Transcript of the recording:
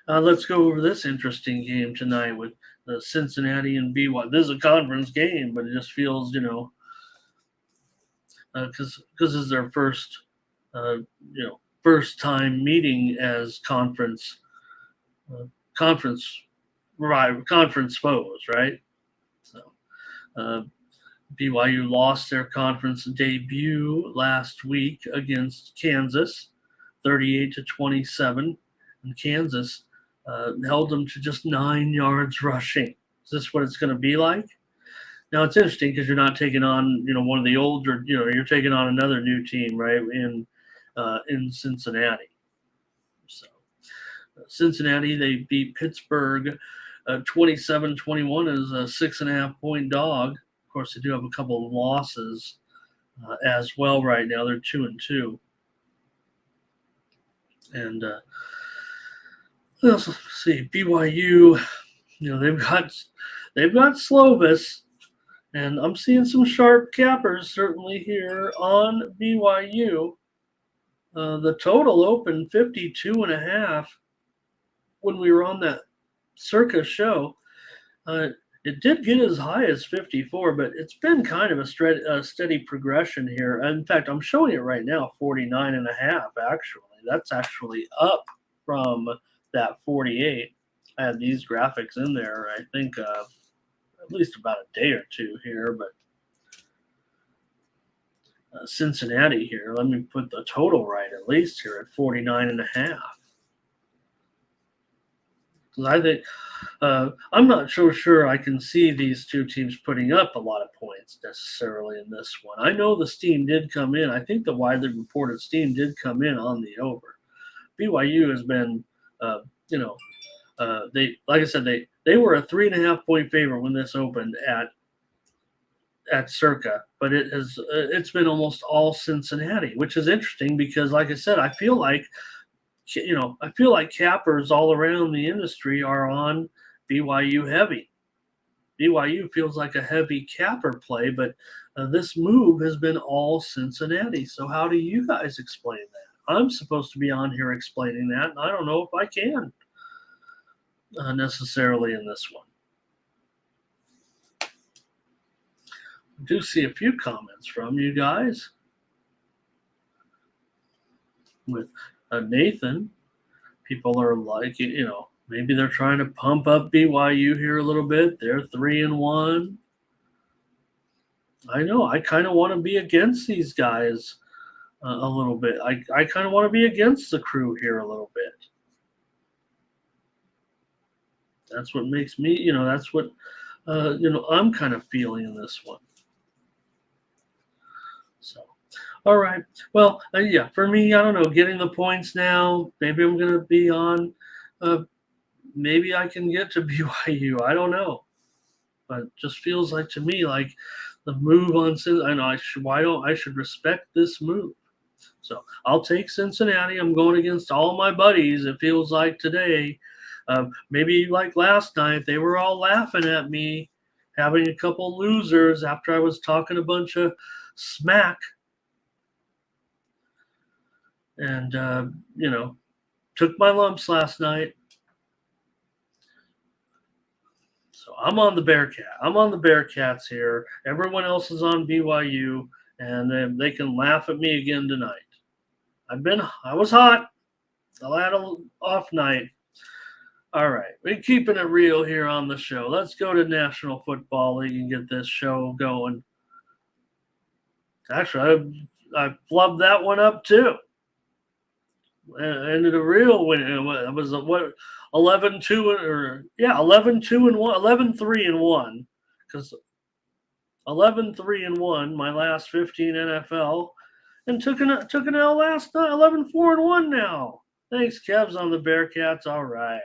Let's go over this interesting game tonight with Cincinnati and BYU. This is a conference game, but it just feels, because this is their uh, first time meeting as uh, conference conference foes, right? So uh, BYU lost their conference debut last week against Kansas, 38-27, and Kansas held them to just 9 yards rushing. Is this what it's going to be like? Now it's interesting because you're not taking on one of the older, you're taking on another new team, right? In Cincinnati. So Cincinnati, they beat Pittsburgh 27-21 as a 6.5 point dog. Of course, they do have a couple of losses as well right now. They're 2-2. And let's see, BYU, they've got Slovis, and I'm seeing some sharp cappers certainly here on BYU. The total opened 52.5 when we were on that Circa show. It did get as high as 54, but it's been kind of a steady progression here. In fact, I'm showing it right now, 49.5, actually. That's actually up from that 48. I had these graphics in there, I think, at least about a day or two here, but Cincinnati here, let me put the total right at least here at 49.5. I think I'm not so sure I can see these two teams putting up a lot of points necessarily in this one. I know the steam did come in. I think the widely reported steam did come in on the over. BYU has been, they like I said, they were a 3.5 point favorite when this opened at Circa, but it's been almost all Cincinnati, which is interesting because, like I said, I feel like cappers all around the industry are on BYU heavy. BYU feels like a heavy capper play, but this move has been all Cincinnati. So how do you guys explain that? I'm supposed to be on here explaining that, and I don't know if I can necessarily in this one. I do see a few comments from you guys with Nathan. People are like, maybe they're trying to pump up BYU here a little bit. They're 3-1. I know. I kind of want to be against these guys a little bit. I kind of want to be against the crew here a little bit. That's what makes me, that's what, I'm kind of feeling in this one. So, all right. Well, yeah, for me, I don't know, getting the points now, maybe I'm going to be on, maybe I can get to BYU. I don't know. But it just feels like to me like the move on Cincinnati, I know I should respect this move. So I'll take Cincinnati. I'm going against all my buddies. It feels like today, maybe like last night, they were all laughing at me, having a couple losers after I was talking a bunch of smack. And, took my lumps last night. So I'm on the Bearcat. I'm on the Bearcats here. Everyone else is on BYU, and they can laugh at me again tonight. I was hot. I had an off night. All right, we're keeping it real here on the show. Let's go to National Football League and get this show going. Actually, I flubbed that one up too. Ended a real win. It was 11-2 11-2 and 1 because 11-3 my last 15 NFL, and took an L last night. 11-4 and 1 now. Thanks, Kev's on the Bearcats. All right.